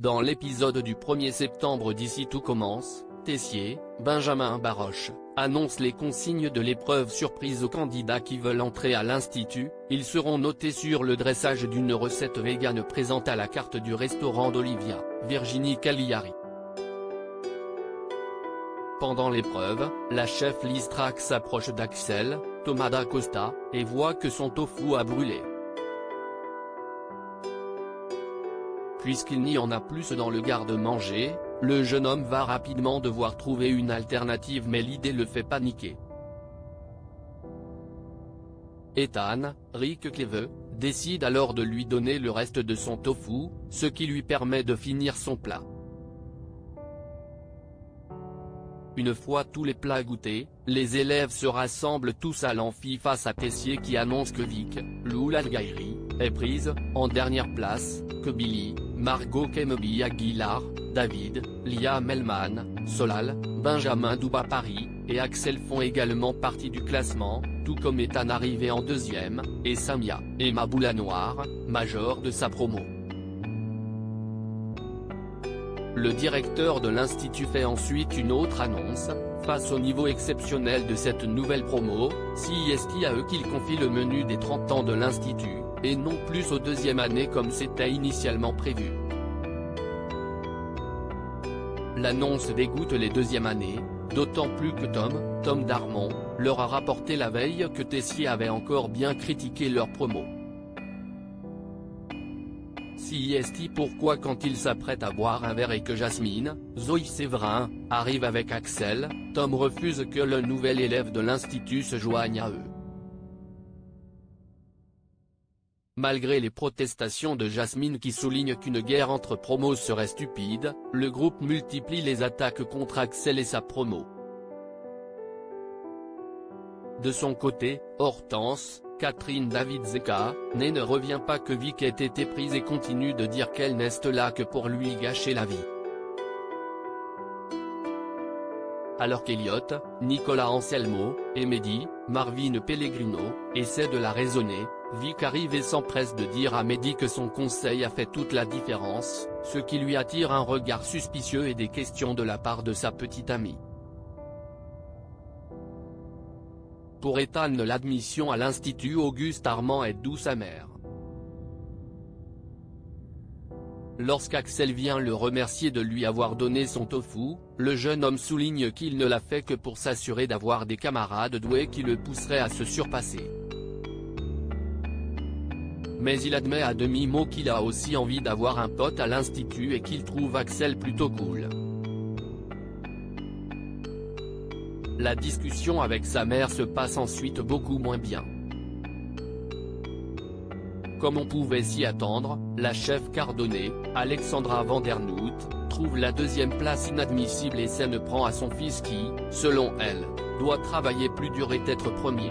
Dans l'épisode du 1er septembre d'Ici tout commence, Tessier, Benjamin Baroche, annonce les consignes de l'épreuve surprise aux candidats qui veulent entrer à l'Institut. Ils seront notés sur le dressage d'une recette végane présente à la carte du restaurant d'Olivia, Virginie Cagliari. Pendant l'épreuve, la chef Liz Track s'approche d'Axel, Thomas d'Acosta, et voit que son tofu a brûlé. Puisqu'il n'y en a plus dans le garde-manger, le jeune homme va rapidement devoir trouver une alternative, mais l'idée le fait paniquer. Ethan, Rick Cleve, décide alors de lui donner le reste de son tofu, ce qui lui permet de finir son plat. Une fois tous les plats goûtés, les élèves se rassemblent tous à l'amphi face à Tessier qui annonce que Vic, Lou Lalgairi, est prise, en dernière place, que Billy, Margot Kemobi Aguilar, David, Lia Melman, Solal, Benjamin Duba-Paris, et Axel font également partie du classement, tout comme Ethan arrivé en deuxième, et Samia, Emma Boulanoir, major de sa promo. Le directeur de l'Institut fait ensuite une autre annonce. Face au niveau exceptionnel de cette nouvelle promo, c'est à eux qu'il confie le menu des 30 ans de l'Institut, et non plus aux deuxième année comme c'était initialement prévu. L'annonce dégoûte les deuxièmes années, d'autant plus que Tom Darmon, leur a rapporté la veille que Tessier avait encore bien critiqué leur promo. Pourquoi quand il s'apprête à boire un verre et que Jasmine, Zoé Séverin, arrive avec Axel, Tom refuse que le nouvel élève de l'Institut se joigne à eux. Malgré les protestations de Jasmine qui souligne qu'une guerre entre promos serait stupide, le groupe multiplie les attaques contre Axel et sa promo. De son côté, Hortense, Catherine David-Zeka, ne revient pas que Vic ait été prise et continue de dire qu'elle n'est là que pour lui gâcher la vie. Alors qu'Eliott, Nicolas Anselmo, et Mehdi, Marvin Pellegrino, essaient de la raisonner, Vic arrive et s'empresse de dire à Mehdi que son conseil a fait toute la différence, ce qui lui attire un regard suspicieux et des questions de la part de sa petite amie. Pour Ethan, l'admission à l'Institut Auguste Armand est douce amère. Lorsqu'Axel vient le remercier de lui avoir donné son tofu, le jeune homme souligne qu'il ne l'a fait que pour s'assurer d'avoir des camarades doués qui le pousseraient à se surpasser. Mais il admet à demi-mot qu'il a aussi envie d'avoir un pote à l'Institut et qu'il trouve Axel plutôt cool. La discussion avec sa mère se passe ensuite beaucoup moins bien. Comme on pouvait s'y attendre, la chef Cardonnay, Alexandra Vandernoot, trouve la deuxième place inadmissible et s'en prend à son fils qui, selon elle, doit travailler plus dur et être premier.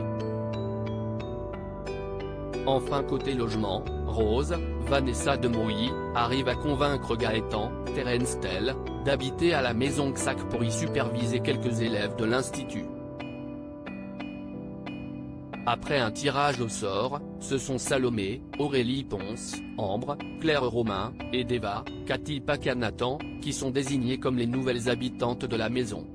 Enfin côté logement, Rose, Vanessa Demouy, arrive à convaincre Gaëtan, Terence Tell, d'habiter à la maison Xac pour y superviser quelques élèves de l'Institut. Après un tirage au sort, ce sont Salomé, Aurélie Ponce, Ambre, Claire Romain, et Deva, Cathy Pacanathan, qui sont désignées comme les nouvelles habitantes de la maison.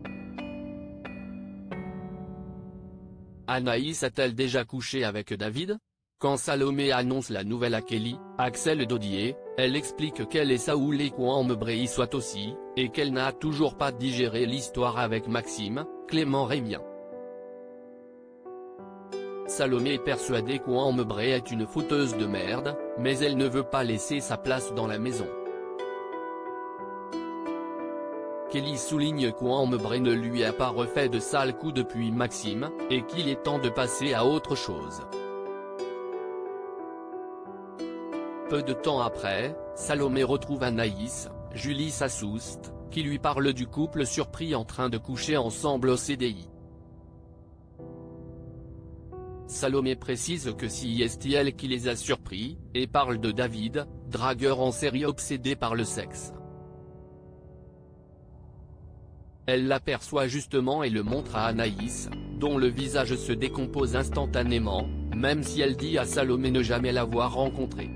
Anaïs a-t-elle déjà couché avec David ? Quand Salomé annonce la nouvelle à Kelly, Axel Dodier, elle explique qu'elle et Saoul Ekouambre y soient aussi, et qu'elle n'a toujours pas digéré l'histoire avec Maxime, Clément Rémien. Salomé est persuadée qu'Ouambre est une fouteuse de merde, mais elle ne veut pas laisser sa place dans la maison. Kelly souligne qu'Ouambre ne lui a pas refait de sales coups depuis Maxime, et qu'il est temps de passer à autre chose. Peu de temps après, Salomé retrouve Anaïs, Julie Sassoust, qui lui parle du couple surpris en train de coucher ensemble au CDI. Salomé précise que c'est elle qui les a surpris, et parle de David, dragueur en série obsédé par le sexe. Elle l'aperçoit justement et le montre à Anaïs, dont le visage se décompose instantanément, même si elle dit à Salomé ne jamais l'avoir rencontré.